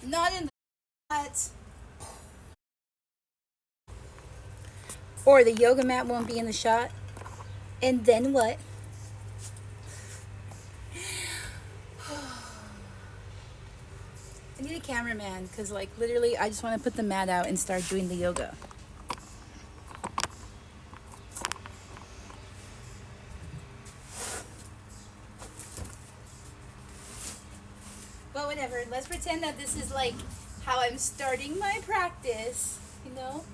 Not in the shot. Or the yoga mat won't be in the shot. And then what? I need a cameraman because, like, literally, I just want to put the mat out and start doing the yoga. But whatever, let's pretend that this is like how I'm starting my practice, you know?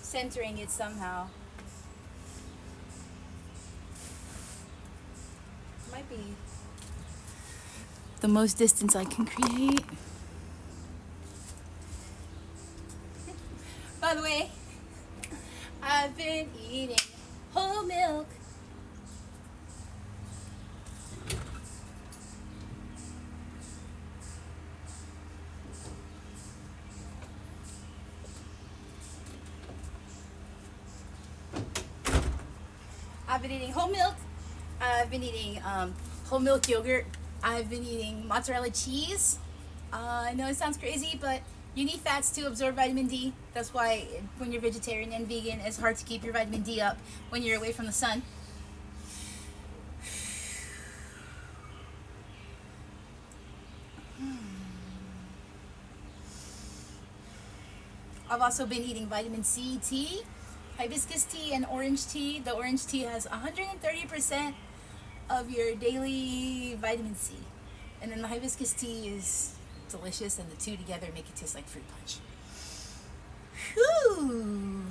Centering it somehow. Might be the most distance I can create. By the way, I've been eating whole milk. I've been eating whole milk. I've been eating whole milk yogurt. I've been eating mozzarella cheese. I know it sounds crazy, but you need fats to absorb vitamin D. That's why when you're vegetarian and vegan, it's hard to keep your vitamin D up when you're away from the sun. I've also been eating vitamin C tea, hibiscus tea, and orange tea. The orange tea has 130% of your daily vitamin C. And then the hibiscus tea is delicious, and the two together make it taste like fruit punch. Whew!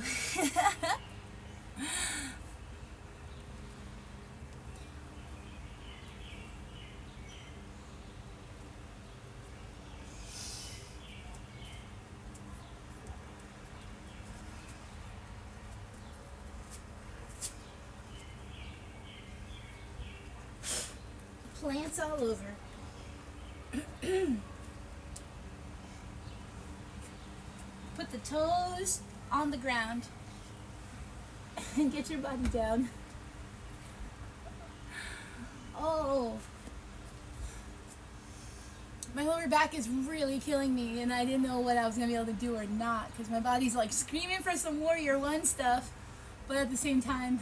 Plants all over. Put the toes on the ground and get your body down. Oh, my lower back is really killing me, and I didn't know what I was gonna be able to do or not because my body's like screaming for some Warrior One stuff, but at the same time,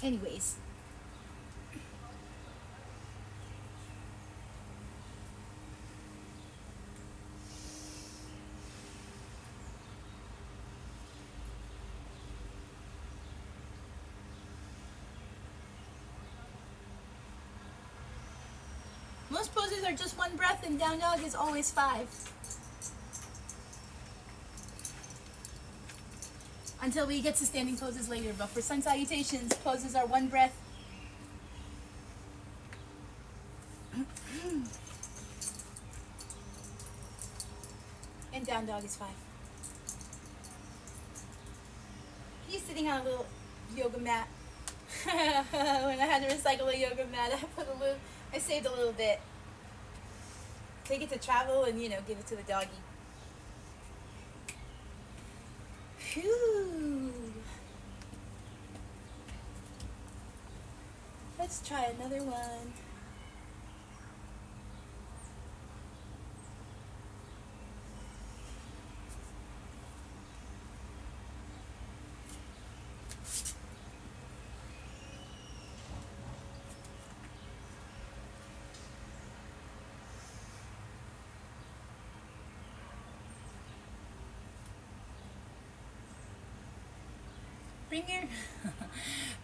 anyways. Most poses are just one breath, and down dog is always 5. Until we get to standing poses later, but for sun salutations, poses are one breath. And down dog is 5. He's sitting on a little yoga mat. When I had to recycle a yoga mat, I saved a little bit. Take it to travel and, you know, give it to the doggy. Phew. Let's try another one.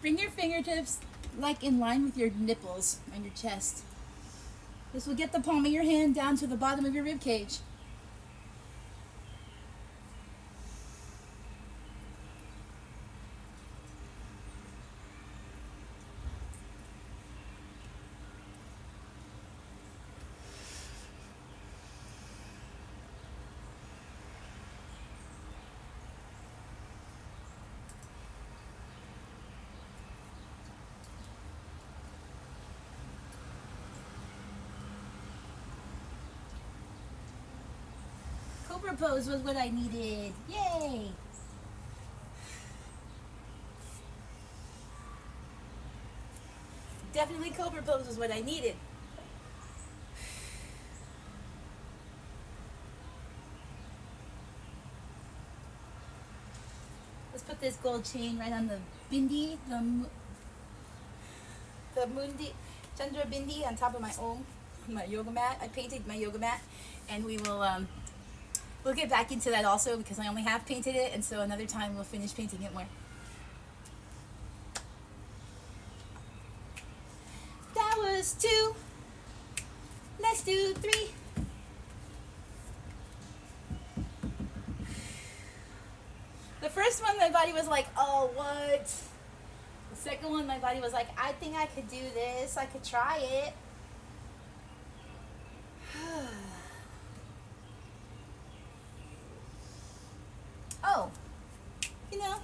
Bring your fingertips like in line with your nipples on your chest. This will get the palm of your hand down to the bottom of your rib cage. Cobra pose was what I needed. Yay! Definitely cobra pose was what I needed. Let's put this gold chain right on the bindi, the mundi, Chandra bindi on top of my om, my yoga mat. I painted my yoga mat, and we'll get back into that also because I only half painted it, and so another time we'll finish painting it more. That was 2. Let's do 3. The first one, my body was like, oh, what? The second one, my body was like, I think I could do this. I could try it. Oh, you know,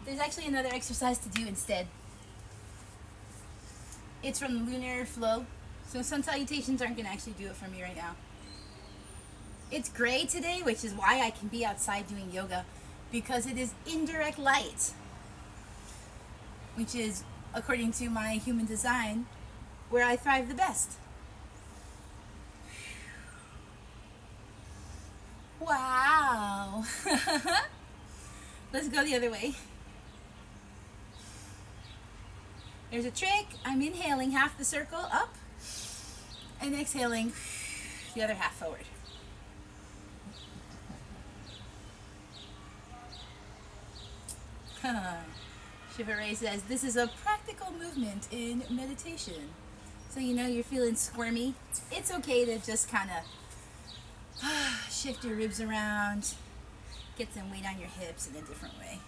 there's actually another exercise to do instead. It's from the lunar flow. So sun salutations aren't going to actually do it for me right now. It's gray today, which is why I can be outside doing yoga, because it is indirect light, which is, according to my human design, where I thrive the best. Wow. Let's go the other way. There's a trick. I'm inhaling half the circle up and exhaling the other half forward. Shiva Ray says, this is a practical movement in meditation. So you know you're feeling squirmy. It's okay to just kind of shift your ribs around, get some weight on your hips in a different way.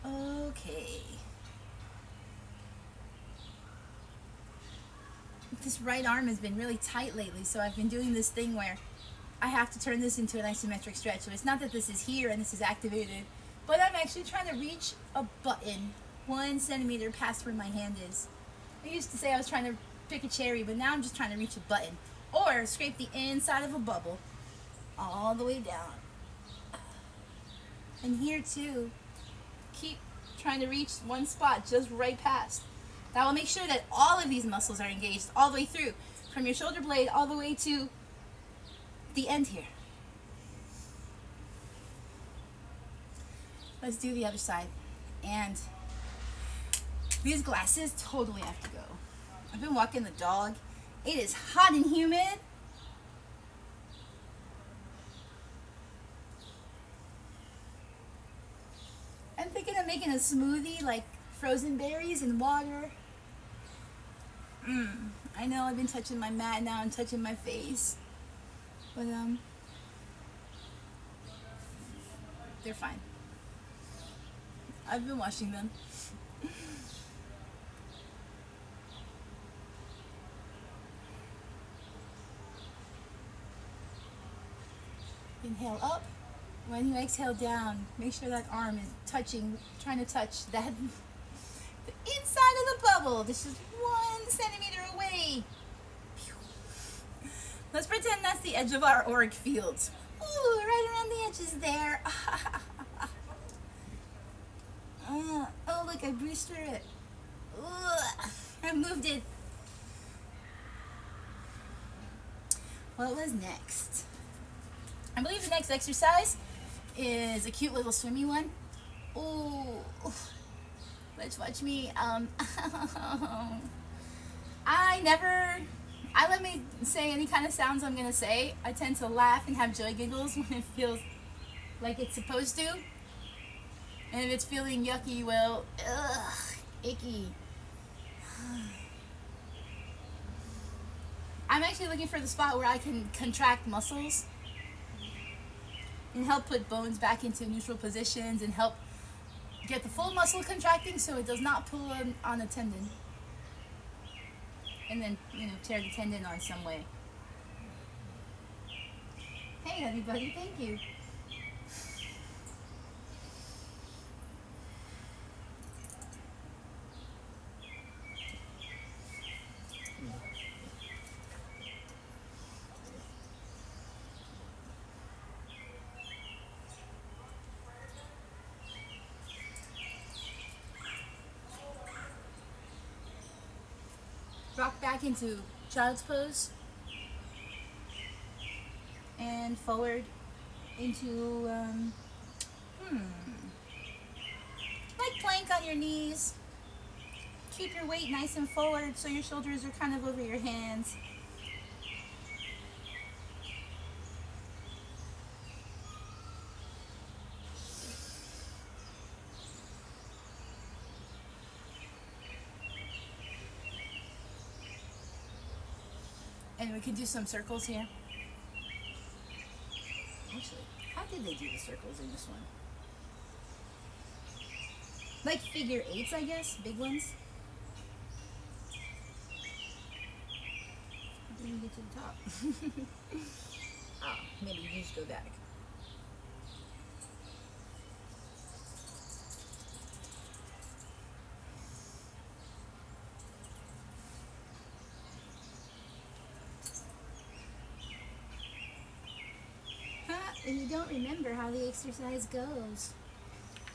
Okay. This right arm has been really tight lately, so I've been doing this thing where I have to turn this into an isometric stretch. So it's not that this is here and this is activated, but I'm actually trying to reach a button 1 centimeter past where my hand is. I used to say I was trying to pick a cherry, but now I'm just trying to reach a button or scrape the inside of a bubble all the way down. And here too, keep trying to reach one spot just right past. That will make sure that all of these muscles are engaged all the way through, from your shoulder blade all the way to the end here. Let's do the other side. And these glasses totally have to go. I've been walking the dog. It is hot and humid. I'm thinking of making a smoothie, like frozen berries and water. I know I've been touching my mat now and touching my face. But they're fine. I've been washing them. Inhale up. When you exhale down, make sure that arm is trying to touch that the inside of the bubble. This is 1 centimeter away. Let's pretend that's the edge of our auric fields. Ooh, right around the edges there. Oh, look, I breezed through it. I moved it. What was next? I believe the next exercise is a cute little swimmy one. Ooh, let's watch me. Let me say any kind of sounds I'm gonna say. I tend to laugh and have joy giggles when it feels like it's supposed to. And if it's feeling yucky, well, icky. I'm actually looking for the spot where I can contract muscles and help put bones back into neutral positions and help get the full muscle contracting so it does not pull on a tendon. And then, tear the tendon on some way. Hey, everybody, thank you. back into child's pose and forward into like plank on your knees. Keep your weight nice and forward so your shoulders are kind of over your hands. And we can do some circles here. Actually, how did they do the circles in this one? Like figure eights, I guess, big ones. How did we get to the top? Oh, maybe you just go back. And you don't remember how the exercise goes.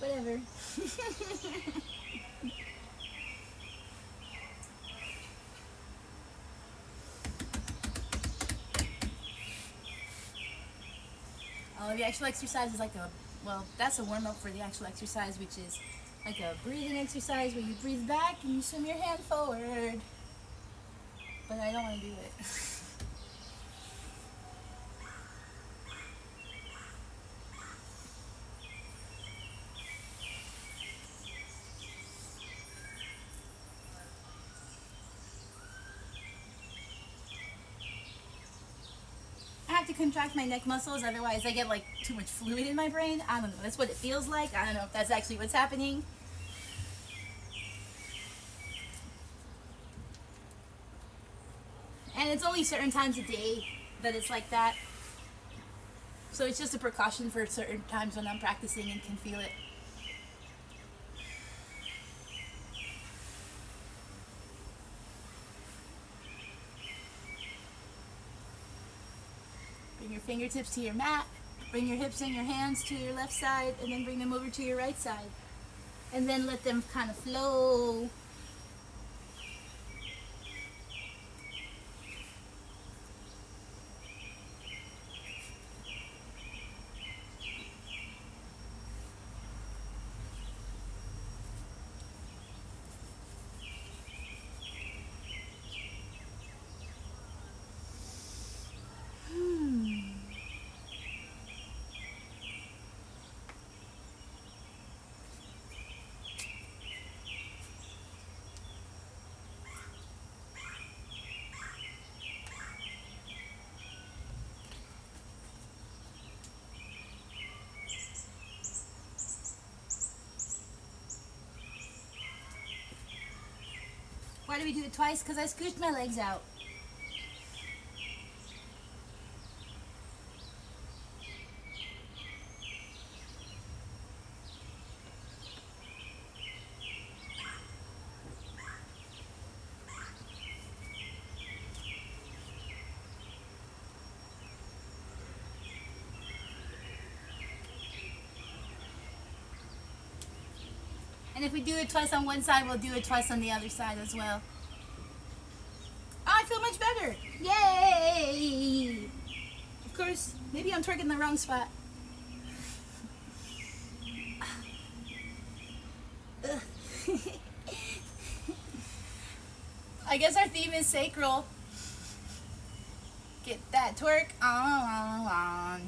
Whatever. The actual exercise is like that's a warm-up for the actual exercise, which is like a breathing exercise where you breathe back and you swim your hand forward. But I don't want to do it. I have to contract my neck muscles, otherwise I get like too much fluid in my brain. I don't know, that's what it feels like. I don't know if that's actually what's happening. And it's only certain times a day that it's like that. So it's just a precaution for certain times when I'm practicing and can feel it. Bring your fingertips to your mat, bring your hips and your hands to your left side, and then bring them over to your right side. And then let them kind of flow. Why do we do it twice? Because I scooched my legs out. And if we do it twice on one side, we'll do it twice on the other side as well. Oh, I feel much better. Yay! Of course, maybe I'm twerking the wrong spot. I guess our theme is sacral. Get that twerk on.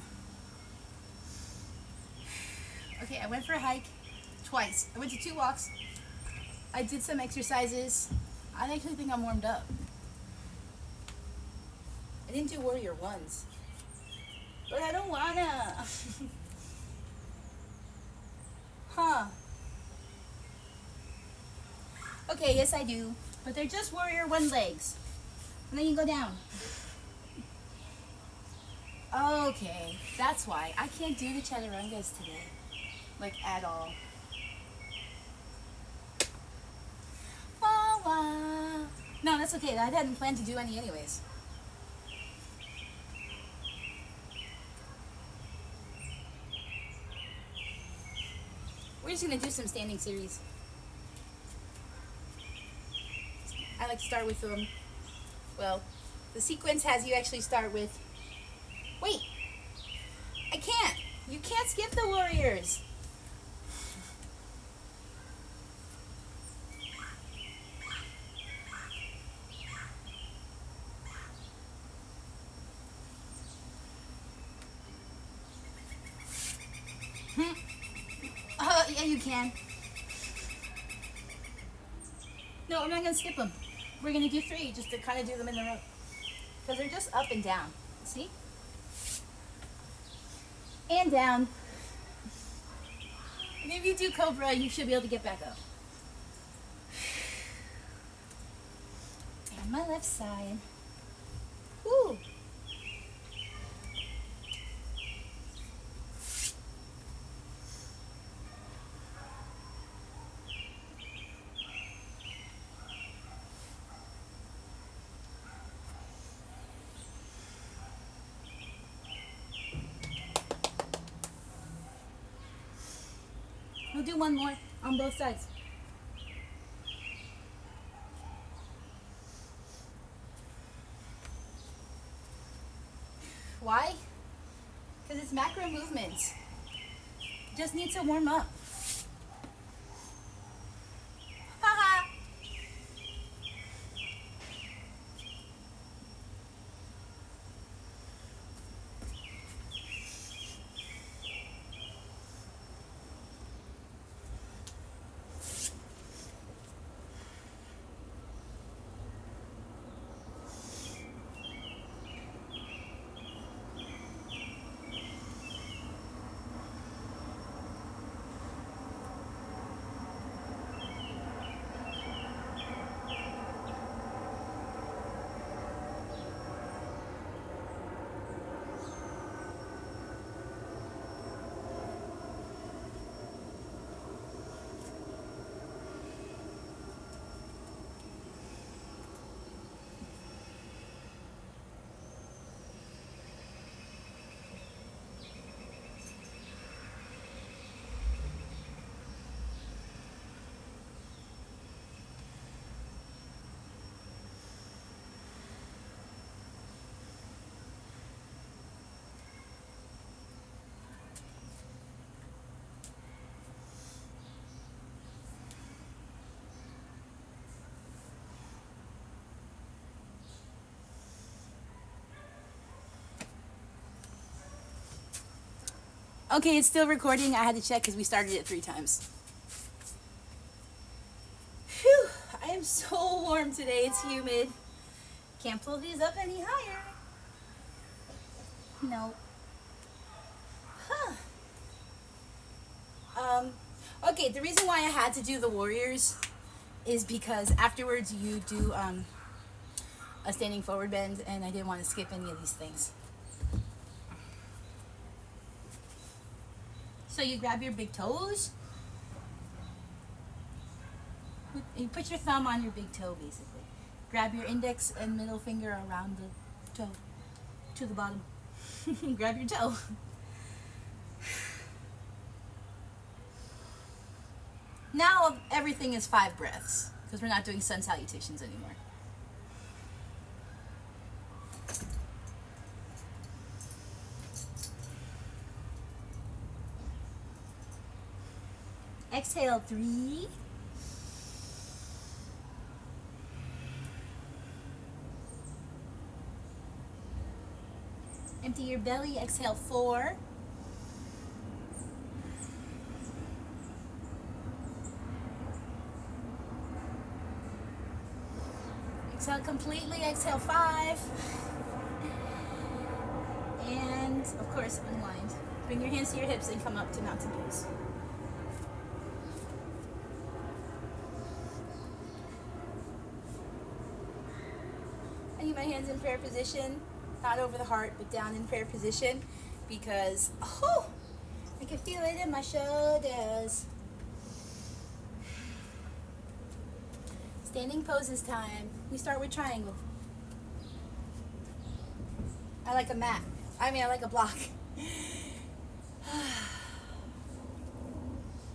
Okay, I went for a hike twice. I went to 2 walks. I did some exercises. I actually think I'm warmed up. I didn't do warrior ones, but I don't wanna. Huh. Okay, yes I do, but they're just warrior 1 legs. And then you go down. Okay, that's why. I can't do the chaturangas today. Like, at all. No, that's okay. I hadn't planned to do any anyways. We're just going to do some standing series. I like to start with Well, the sequence has you actually start with, wait, I can't. You can't skip the warriors. Yeah, you can. No, I'm not going to skip them. We're going to do 3 just to kind of do them in the row. Because they're just up and down. See? And down. And if you do Cobra, you should be able to get back up. And my left side. Woo! We'll do one more on both sides. Why? Because it's macro movements. Just need to warm up. Haha! Okay, it's still recording. I had to check because we started it 3 times. Phew, I am so warm today. It's humid. Can't pull these up any higher. No. Huh. Okay, the reason why I had to do the warriors is because afterwards you do a standing forward bend, and I didn't want to skip any of these things. So you grab your big toes. You put your thumb on your big toe, basically. Grab your index and middle finger around the toe to the bottom. Grab your toe. Now everything is 5 breaths because we're not doing sun salutations anymore. Exhale 3. Empty your belly. Exhale 4. Exhale completely. Exhale 5. And of course, unwind. Bring your hands to your hips and come up to mountain pose. I need my hands in prayer position, not over the heart, but down in prayer position, because I can feel it in my shoulders. Standing poses time. We start with triangle. I like a mat. I like a block.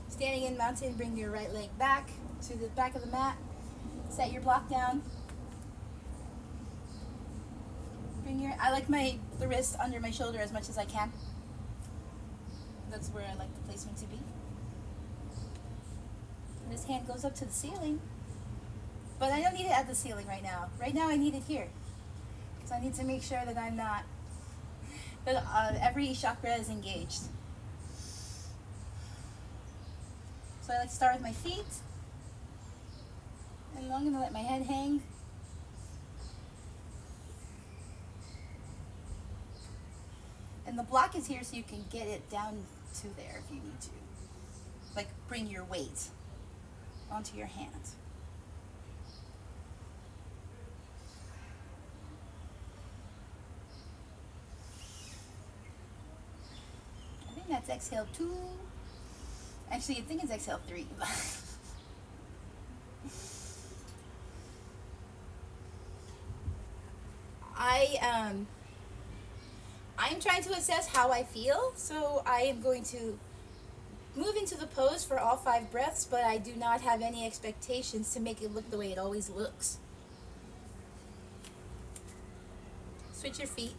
Standing in mountain, bring your right leg back to the back of the mat. Set your block down. here. I like the wrist under my shoulder as much as I can. That's where I like the placement to be. And this hand goes up to the ceiling. But I don't need it at the ceiling right now. Right now I need it here. Because I need to make sure that I'm not, that every chakra is engaged. So I like to start with my feet. And I'm going to let my head hang. And the block is here so you can get it down to there if you need to. Like bring your weight onto your hand. I think that's exhale 2. Actually, I think it's exhale 3. I'm trying to assess how I feel, so I am going to move into the pose for all 5 breaths, but I do not have any expectations to make it look the way it always looks. Switch your feet.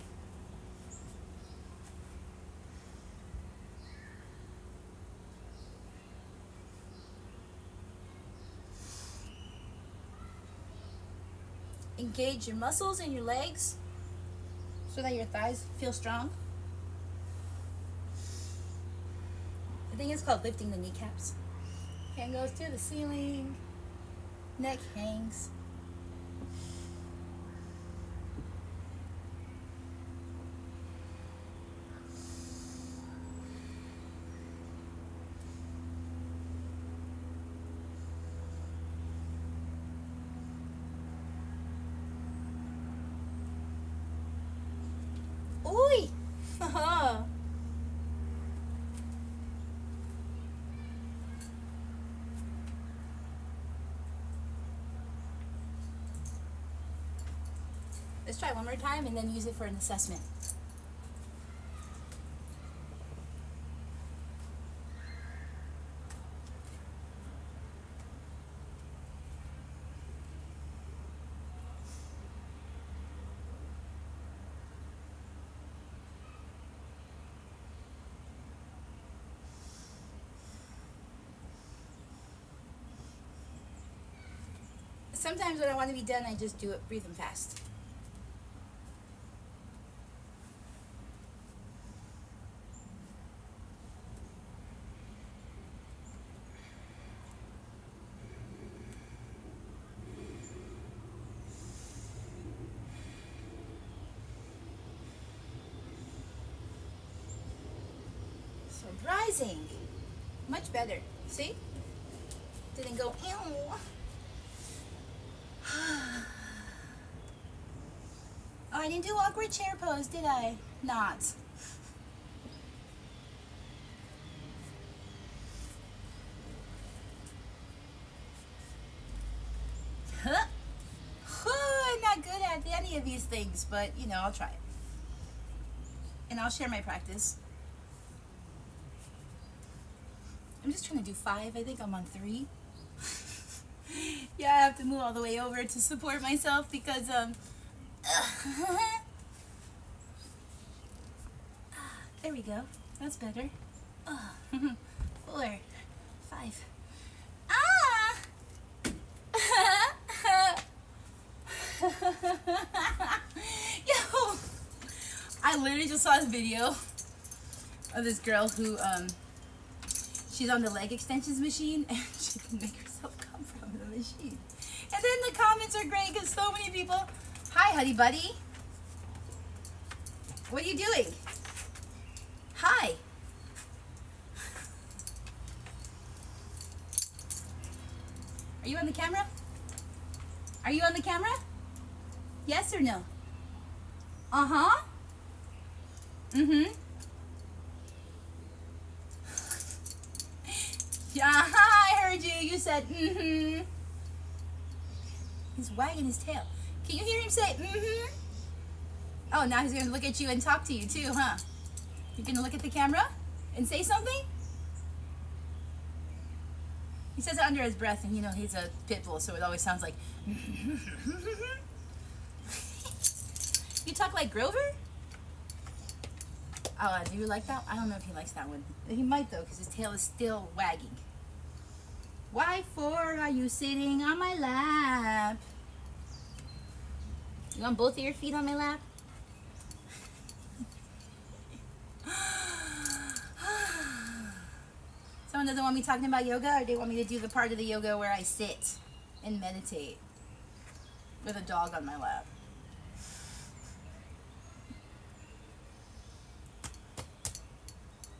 Engage your muscles in your legs so that your thighs feel strong. I think it's called lifting the kneecaps. Hand goes to the ceiling, neck hangs. Oi! Let's try one more time and then use it for an assessment. Sometimes when I want to be done, I just do it, breathe them fast. So rising, much better. See? Didn't go, ew. Oh, I didn't do awkward chair pose, did I? Not. Huh? I'm not good at any of these things, but you know, I'll try it. And I'll share my practice. I'm just trying to do 5. I think I'm on 3. Yeah, I have to move all the way over to support myself because there we go. That's better. 4, 5. Ah! Yo! I literally just saw this video of this girl who she's on the leg extensions machine and she can make herself come from the machine. And then the comments are great because so many people, hi honey buddy. What are you doing? Hi. Are you on the camera? Are you on the camera? Yes or no? Uh-huh. Mm-hmm. Yeah, I heard you. You said, mm-hmm. He's wagging his tail. Can you hear him say, mm-hmm? Oh, now he's going to look at you and talk to you too, huh? You're going to look at the camera and say something? He says it under his breath, and you know he's a pit bull, so it always sounds like. You talk like Grover? Oh, do you like that? I don't know if he likes that one. He might though, because his tail is still wagging. Why for are you sitting on my lap? You want both of your feet on my lap? Someone doesn't want me talking about yoga, or they want me to do the part of the yoga where I sit and meditate with a dog on my lap.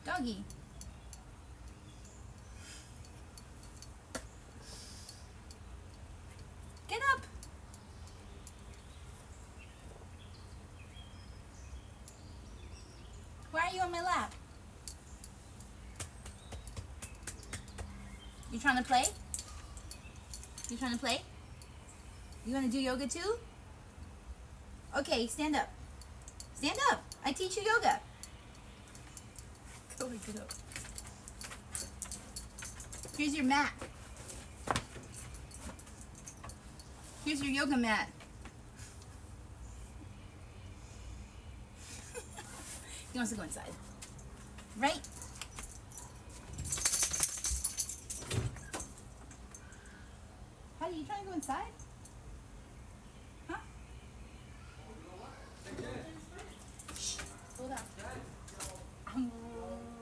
Doggy. Get up. Why are you on my lap? You trying to play? You trying to play? You want to do yoga too? Okay, stand up. Stand up. I teach you yoga. Go get up. Here's your mat. Here's your yoga mat. He wants to go inside. Right? How are you trying to go inside? Huh? Shh. Hold on. I'm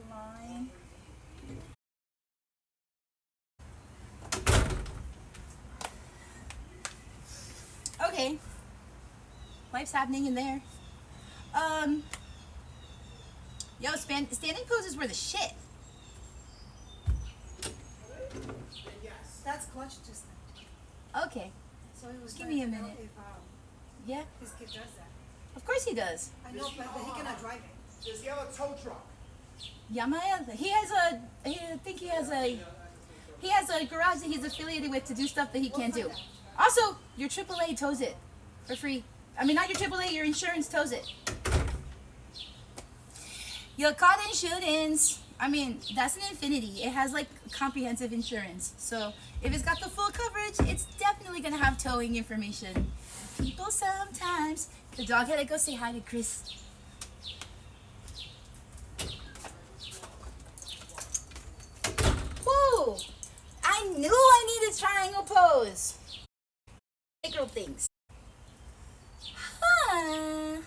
lying. Okay. Life's happening in there. Yo, standing poses were the shit. That's clutch just now. Okay. So he was Give me a minute. If, Yeah, his kid does that. of course he does. I know, but he cannot drive it. Does he have a tow truck? Yamaya, he has a garage that he's affiliated with to do stuff that he can't do. Also, your AAA tows it for free. I mean, not your AAA, your insurance tows it. Your car insurance. I mean, that's an Infinity. It has like comprehensive insurance. So if it's got the full coverage, it's definitely gonna have towing information. People sometimes. The dog had to go say hi to Chris. Woo! I knew I needed triangle pose. Girl things. Huh.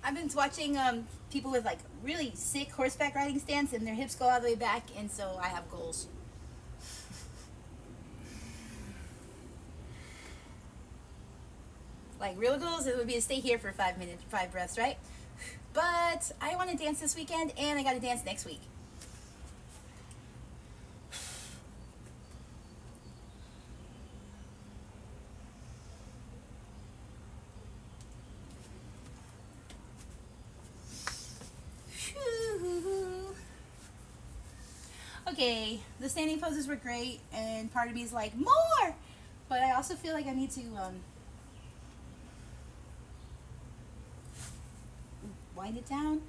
I've been watching people with like really sick horseback riding stance and their hips go all the way back, and so I have goals. Like real goals, it would be to stay here for 5 minutes, 5 breaths, right? But I want to dance this weekend, and I got to dance next week. Okay, the standing poses were great, and part of me is like, more! But I also feel like I need to wind it down.